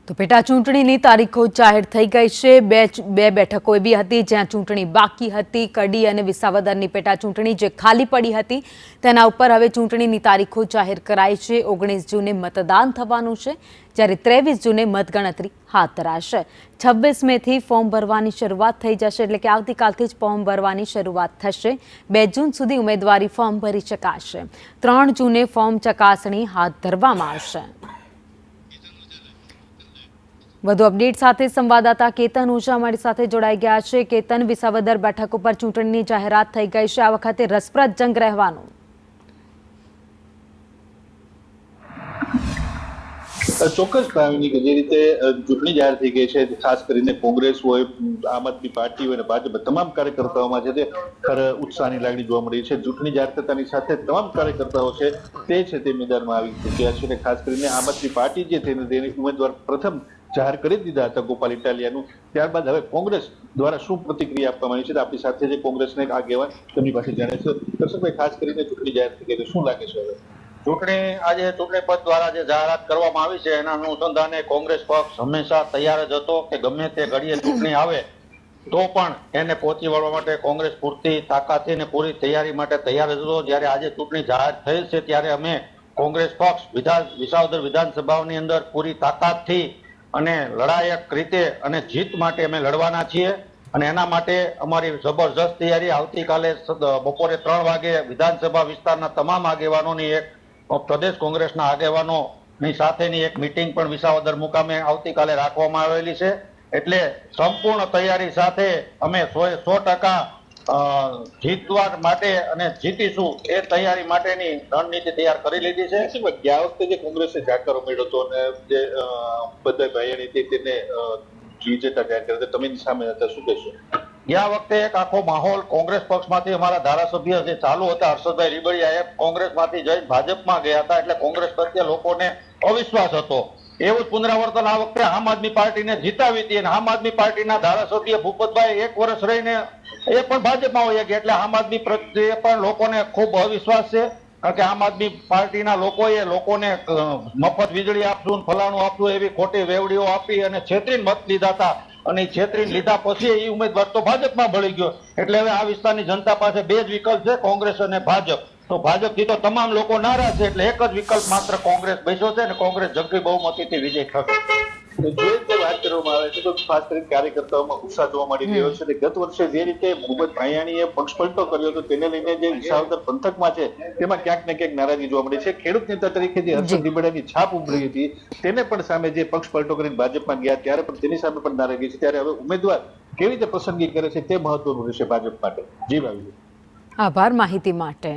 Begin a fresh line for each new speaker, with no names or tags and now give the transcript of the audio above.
તો પેટા ચૂંટણીની તારીખો જાહેર થઈ ગઈ છે। બે બેઠકો એવી હતી જ્યાં ચૂંટણી બાકી હતી। કડી અને વિસાવદરની પેટા ચૂંટણી જે ખાલી પડી હતી તેના ઉપર હવે ચૂંટણીની તારીખો જાહેર કરાઈ છે। 19 જૂને મતદાન થવાનું છે, જ્યારે 23 જૂને મતગણતરી હાથ ધરાશે। 26 મેથી ફોર્મ ભરવાની શરૂઆત થઈ જશે, એટલે કે આવતીકાલથી જ ફોર્મ ભરવાની શરૂઆત થશે। 2 જૂન સુધી ઉમેદવારી ફોર્મ ભરી શકાશે। 3 જૂને ફોર્મ ચકાસણી હાથ ધરવામાં આવશે। વધુ અપડેટ સાથે સંવાદદાતા કેતન ઓઝા અમારી સાથે જોડાઈ ગયા છે। કેતન, વિસાવદર બેઠક ઉપર ચૂંટણીની જાહેરાત થઈ ગઈ છે। આ વખતે રસપ્રદ જંગ રહેવાનો।
ચોક્કસ ભાવની કે જે રીતે ચૂંટણી જાહેર થઈ ગઈ છે, ખાસ કરીને કોંગ્રેસ હોય, આમ આદમી પાર્ટી હોય અને ભાજપ, તમામ કાર્યકર્તાઓમાં છે તે ઉત્સાહની લાગણી જોવા મળી છે। ચૂંટણી જાહેર થતાની સાથે તમામ કાર્યકર્તાઓ છે તે મેદાનમાં આવી ચૂક્યા છે અને ખાસ કરીને આમ આદમી પાર્ટી જે તેની ઉમેદવાર પ્રથમ જાહેર કરી દીધા હતા ગોપાલ ઇટાલિયાનું, ત્યારબાદ હવે કોંગ્રેસ દ્વારા શું પ્રતિક્રિયા આપવામાં આવી છે આપણી સાથે જે કોંગ્રેસના એક આગેવાન તેમની પાસે જાણે છે। દર્શકભાઈ, ખાસ કરીને ચૂંટણી જાહેર થઈ ગઈ, શું લાગે છે હવે
આજે ચૂંટણી પંચ દ્વારા જે જાહેરાત કરવામાં આવી છે એના અનુસંધાને કોંગ્રેસ પક્ષ હંમેશા તૈયાર જ હતો કે ગમે તે ઘડીએ ચૂંટણી આવે તો પણ એને પહોંચી વળવા માટે કોંગ્રેસ પૂરતી તાકાતથી અને પૂરી તૈયારી માટે તૈયાર જ હતો। જ્યારે આજે ચૂંટણી જાહેર થઈ છે ત્યારે અમે કોંગ્રેસ પક્ષ વિસાવદર વિધાનસભાની અંદર પૂરી તાકાતથી અને લડાયક રીતે અને જીત માટે અમે લડવાના છીએ અને એના માટે અમારી જબરજસ્ત તૈયારી। આવતીકાલે બપોરે 3 વાગે વિધાનસભા વિસ્તારના તમામ આગેવાનોની એક પ્રદેશ કોંગ્રેસના આગેવાનોની સાથેની એક મીટિંગ પણ વિસાવદર મુકામે આવતીકાલે રાખવામાં આવેલી છે। એટલે સંપૂર્ણ તૈયારી સાથે અમે 100% જીતવા માટે અને જીતીશું એ તૈયારી માટેની રણનીતિ તૈયાર કરી લીધી છે।
ગયા વખતે જે કોંગ્રેસે જાકારો મળ્યો હતો અને જે બધા ભાઈઓની તેને વિજેતા જાહેર કર્યા, તમે સામે હતા, શું કહેશો?
ગયા વખતે એક આખો માહોલ કોંગ્રેસ પક્ષમાંથી અમારા ધારાસભ્ય જે ચાલુ હતા હર્ષદભાઈ રીબડિયા એ કોંગ્રેસમાંથી જઈ ભાજપમાં ગયા હતા, એટલે કોંગ્રેસ પ્રત્યે લોકોને અવિશ્વાસ હતો। એવું જ પુનરાવર્તન આ વખતે આમ આદમી પાર્ટીને જીતાવી હતી અને આમ આદમી પાર્ટીના ધારાસભ્ય ભૂપતભાઈ 1 વર્ષ રહીને એ પણ ભાજપમાં વહી ગયા, એટલે આમ આદમી પ્રત્યે પણ લોકોને ખૂબ અવિશ્વાસ છે। કારણ કે આમ આદમી પાર્ટીના લોકોને મફત વીજળી આપશું, ફલાણું આપશું એવી ખોટી વેવડીઓ આપી અને છેતરીને મત લીધા હતા અને છેતરીને લીધા પછી એ ઉમેદવાર તો ભાજપમાં ભળી ગયો। એટલે હવે આ વિસ્તારની જનતા પાસે 2 જ વિકલ્પ છે, કોંગ્રેસ અને ભાજપ। તો ભાજપથી તો તમામ લોકો નારાજ છે, એટલે એક જ વિકલ્પ માત્ર કોંગ્રેસ બેસ્યો છે અને કોંગ્રેસ જંગી બહુમતીથી વિજય થશે।
જે રીતે વાત કરવામાં આવે છે તો ખાસ કરીને કાર્યકર્તાઓમાં ઉત્સાહ જોવા મળી રહ્યો છે। ગત વર્ષે જે રીતે ભૂપત ભાયાણીએ પક્ષ પલટો કર્યો હતો તેને લઈને જે વિસાવદર પંથકમાં છે તેમાં ક્યાંક ને ક્યાંક નારાજગી જોવા મળી છે। ખેડૂત નેતા તરીકે જે હર્ષદ રીબડિયાની છાપ ઉભરી હતી તેને પણ સામે જે પક્ષ પલટો કરીને ભાજપમાં ગયા ત્યારે પણ તેની સામે પણ નારાજગી છે। ત્યારે હવે ઉમેદવાર કેવી રીતે પસંદગી કરે છે તે મહત્વનું રહેશે ભાજપ માટે। જી ભાવી,
આભાર માહિતી માટે।